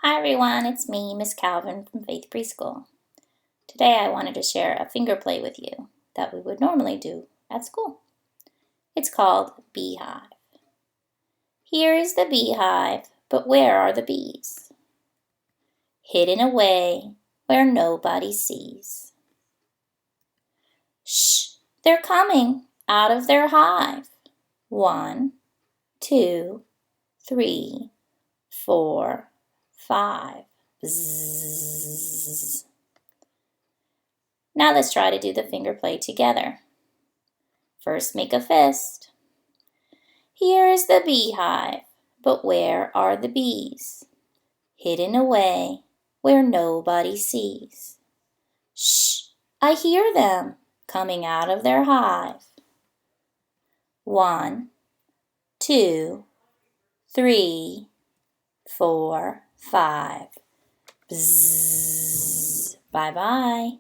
Hi everyone, it's me, Miss Calvin from Faith Preschool. Today I wanted to share a finger play with you that we would normally do at school. It's called Beehive. Here is the beehive, but where are the bees? Hidden away where nobody sees. Shh, they're coming out of their hive. 1, 2, 3, 4, 5. Bzzz. Now let's try to do the finger play together. First, make a fist. Here is the beehive, but where are the bees? Hidden away where nobody sees. Shh, I hear them coming out of their hive. 1, 2, 3, 4, 5. Bzzz. Bye-bye.